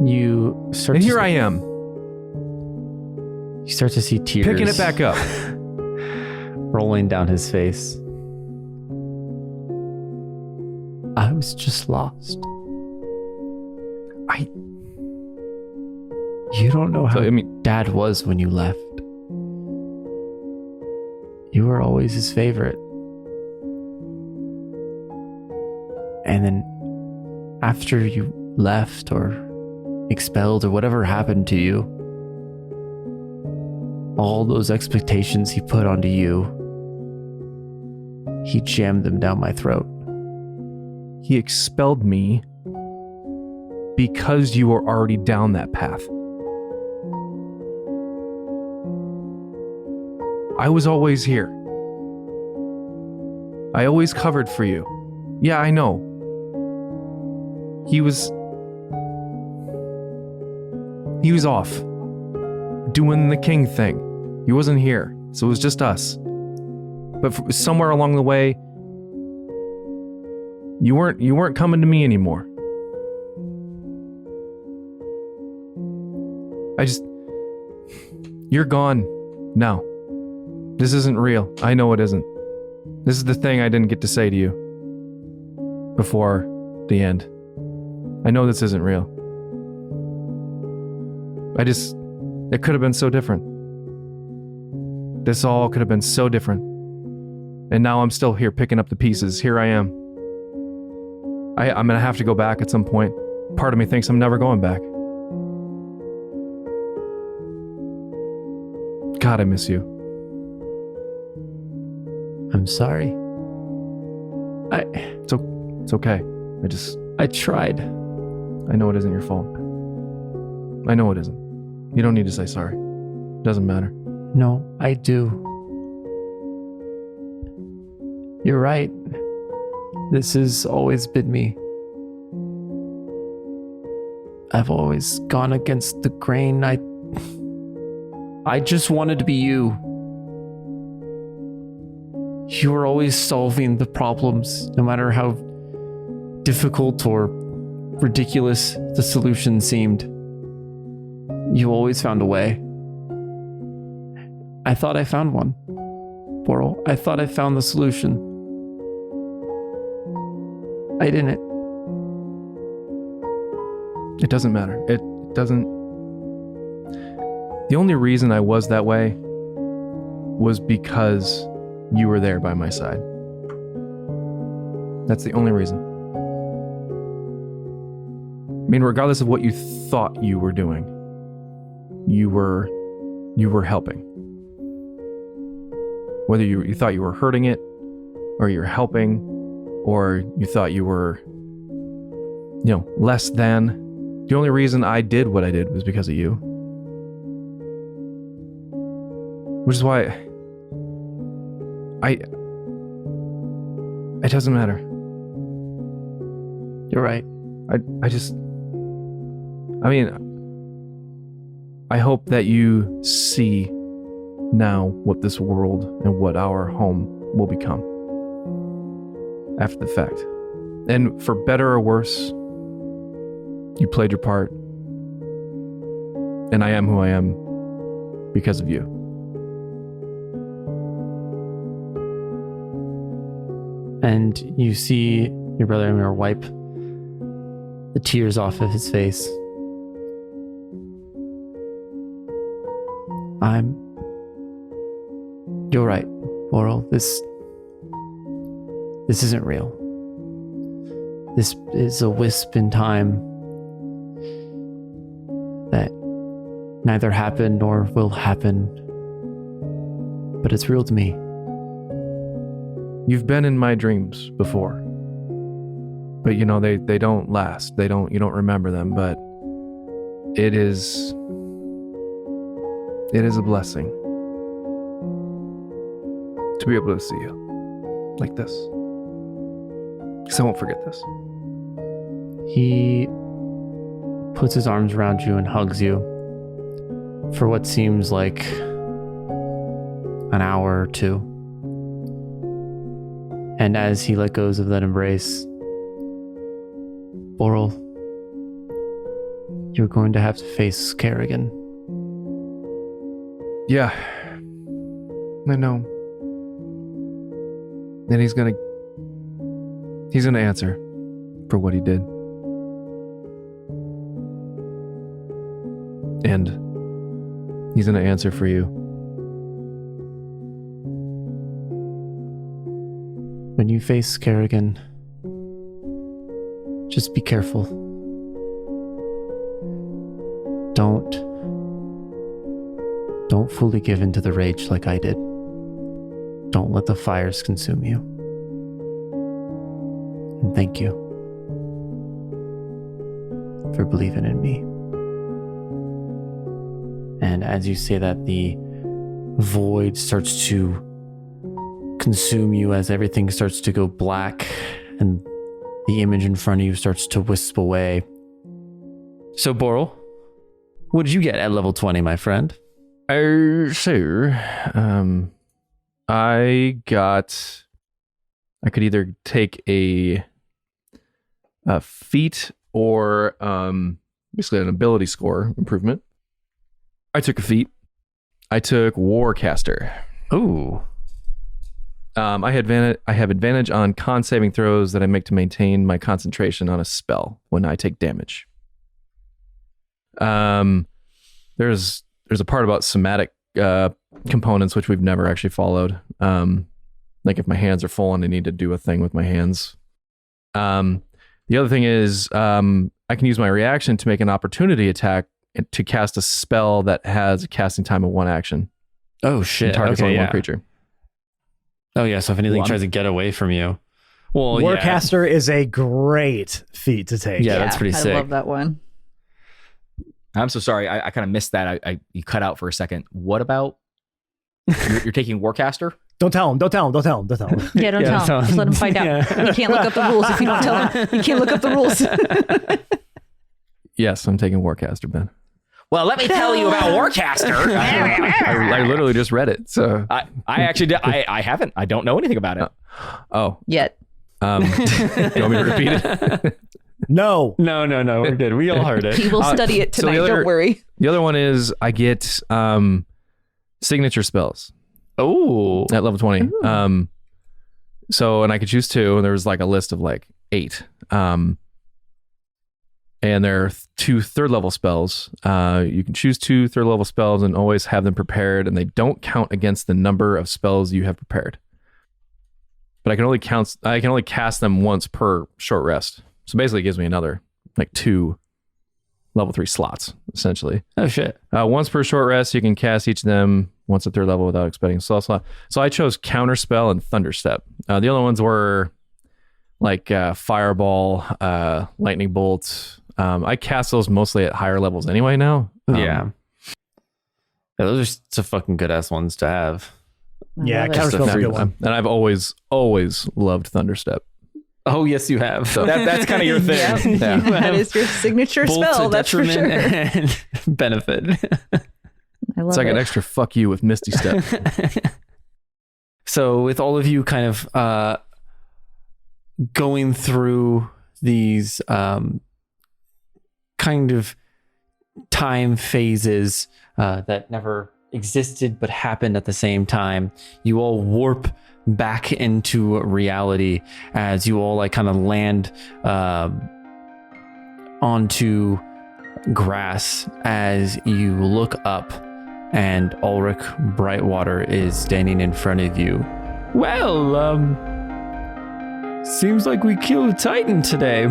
You start And to here I am, You start to see tears picking it back up. rolling down his face. I was just lost. You don't know how So, I mean, Dad was when you left. You were always his favorite. And then after you left or expelled or whatever happened to you, all those expectations he put onto you, he jammed them down my throat. he expelled me because you were already down that path. I was always here. I always covered for you. Yeah, I know. He was off doing the king thing. You wasn't here, so it was just us. But somewhere along the way, you weren't coming to me anymore. You're gone now. This isn't real. I know it isn't. This is the thing I didn't get to say to you before the end. I know this isn't real. It could have been so different. This all could have been so different. And now I'm still here picking up the pieces. Here I am. I'm going to have to go back at some point. Part of me thinks I'm never going back. God, I miss you. I'm sorry. It's okay. I tried. I know it isn't your fault. I know it isn't. You don't need to say sorry. It doesn't matter. No, I do. You're right. This has always been me. I've always gone against the grain. I just wanted to be you. You were always solving the problems, no matter how difficult or ridiculous the solution seemed. You always found a way. I thought I found one. Boral, I thought I found the solution. I didn't. It doesn't matter. It doesn't. The only reason I was that way was because you were there by my side. That's the only reason. I mean, regardless of what you thought you were doing, you were helping. Whether you thought you were hurting it, or you're helping, or you thought you were, less than. The only reason I did what I did was because of you. Which is why it doesn't matter. You're right. I hope that you see now what this world and what our home will become after the fact. And for better or worse, you played your part. And I am who I am because of you. And you see your brother Amir wipe the tears off of his face. You're right, Boral. This isn't real. This is a wisp in time that neither happened nor will happen. But it's real to me. You've been in my dreams before. But they don't last. You don't remember them, but it is a blessing to be able to see you like this. Because I won't forget this. He puts his arms around you and hugs you for what seems like an hour or two. And as he let goes of that embrace, Boral, you're going to have to face Kerrigan. Yeah, I know. And he's gonna answer for what he did. And he's gonna answer for you. When you face Kerrigan, just be careful. Don't fully give in to the rage like I did. Don't let the fires consume you. And thank you for believing in me. And as you say that, the void starts to consume you as everything starts to go black and the image in front of you starts to wisp away. So, Boral, what did you get at level 20, my friend? So, I could either take a feat or basically an ability score improvement. I took a feat. I took Warcaster. Ooh. I have advantage on con saving throws that I make to maintain my concentration on a spell when I take damage. There's a part about somatic components which we've never actually followed. Like if my hands are full and I need to do a thing with my hands. The other thing is I can use my reaction to make an opportunity attack to cast a spell that has a casting time of 1 action. Oh shit. And targets only one creature. Oh yeah, so if anything tries to get away from you. Well, Warcaster is a great feat to take. Yeah, that's pretty sick. I love that one. I'm so sorry. I kind of missed that. You cut out for a second. What about you're taking Warcaster? Don't tell him. Don't tell him. Don't tell him. Don't tell him. Yeah, don't tell him. Just let him find out. Yeah. You can't look up the rules if you don't tell him. You can't look up the rules. Yes, I'm taking Warcaster, Ben. Well, let me tell you about Warcaster. I literally just read it. So I actually did. I haven't. I don't know anything about it. Yet. You want me to repeat it? No. No, we're good. We all heard it. He will study it so the tonight. other- Don't worry. The other one is I get signature spells Oh. at level 20. So, and I could choose 2, and there was like a list of like 8. And there are 2 third-level spells. You can choose 2 third-level spells and always have them prepared, and they don't count against the number of spells you have prepared. But I can only cast them once per short rest. So basically, it gives me another like 2 level 3 slots, essentially. Oh shit. Once per short rest, you can cast each of them once at 3rd level without expending a spell slot. So I chose Counterspell and Thunderstep. The other ones were like Fireball, Lightning Bolt. I cast those mostly at higher levels anyway now. Yeah, those are some fucking good ass ones to have. Yeah, love it. Counterspell's a good one. And I've always loved Thunderstep. Oh yes, you have. So That's kind of your thing. Yep. Yeah. That is your signature Both spell. to That's for sure. detriment and benefit. I love It's like it. an extra fuck you with Misty Step. So with all of you kind of going through these kind of time phases that never existed but happened at the same time, you all warp back into reality as you all like kind of land onto grass as you look up and Ulrich Brightwater is standing in front of you. Well, seems like we killed a Titan today,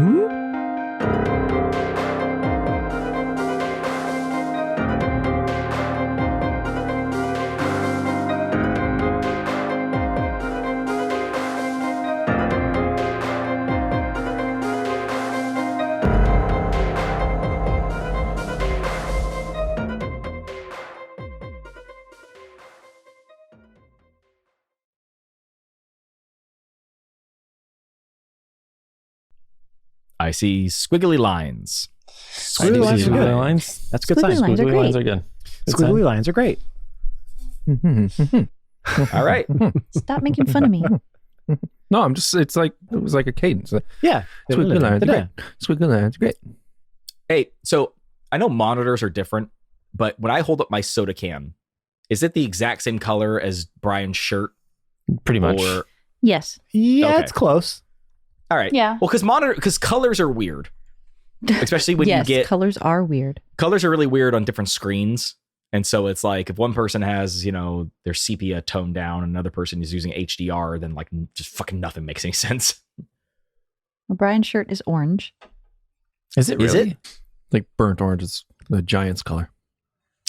I see squiggly lines. Squiggly lines are good. lines. That's a good Squiggly sign. lines are Squiggly great. lines are good. Good Squiggly sign. lines are great. All right. Stop making fun of me. No, I'm just, it was like a cadence. Yeah. Squiggly lines, great. Squiggly lines, great. Hey, so I know monitors are different, but when I hold up my soda can, is it the exact same color as Brian's shirt? Pretty much. Or Yes. Yeah, Okay. it's close. all right. Yeah. Well, because colors are weird, especially when yes, you get colors are weird. colors are really weird on different screens. And so it's like if one person has, their sepia toned down, and another person is using HDR, then like just fucking nothing makes any sense. Well, Brian's shirt is orange. Is it Is really? Like burnt orange is the Giants color.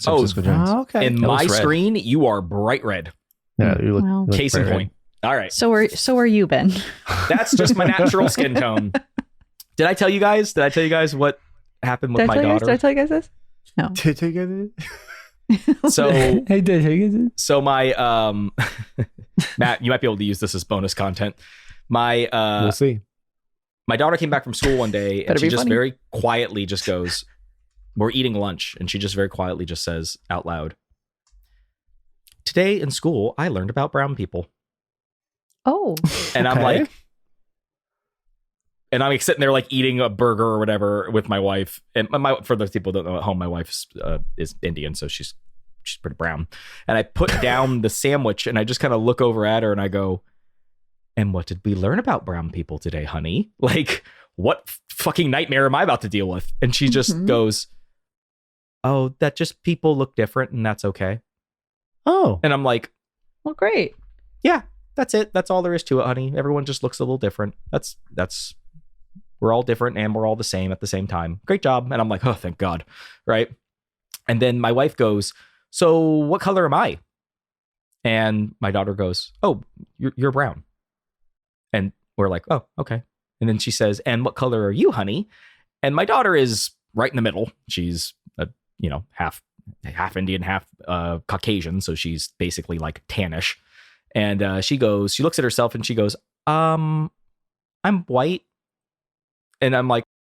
San Oh, Francisco Giants. Okay. In It my looks red. screen, you are bright red. Yeah, you look. Wow. you look Case in very point. All right. So are you, Ben? That's just my natural skin tone. Did I tell you guys what happened with my daughter? Did I tell you guys this? No. So Hey, did so my Matt, you might be able to use this as bonus content. My We'll see. my daughter came back from school one day and Better she be just funny. very quietly just goes, we're eating lunch, and she just very quietly just says out loud, today in school, I learned about brown people. Oh, And I'm Okay. like, and I'm like sitting there like eating a burger or whatever with my wife. And for those people who don't know at home, my wife is Indian, so she's pretty brown. And I put down the sandwich and I just kind of look over at her and I go, and what did we learn about brown people today, honey? Like, what fucking nightmare am I about to deal with? And she just Mhm. goes, oh, that just people look different and that's okay. Oh, And I'm like, well, great. yeah, that's it. That's all there is to it, honey. Everyone just looks a little different. That's we're all different and we're all the same at the same time. Great job. And I'm like, oh, thank God. Right. And then my wife goes, so what color am I? And my daughter goes, oh, you're brown. And we're like, oh, okay. And then she says, and what color are you, honey? And my daughter is right in the middle. She's half Indian, half Caucasian. So she's basically like tannish. And she looks at herself and she goes, I'm white. And I'm like,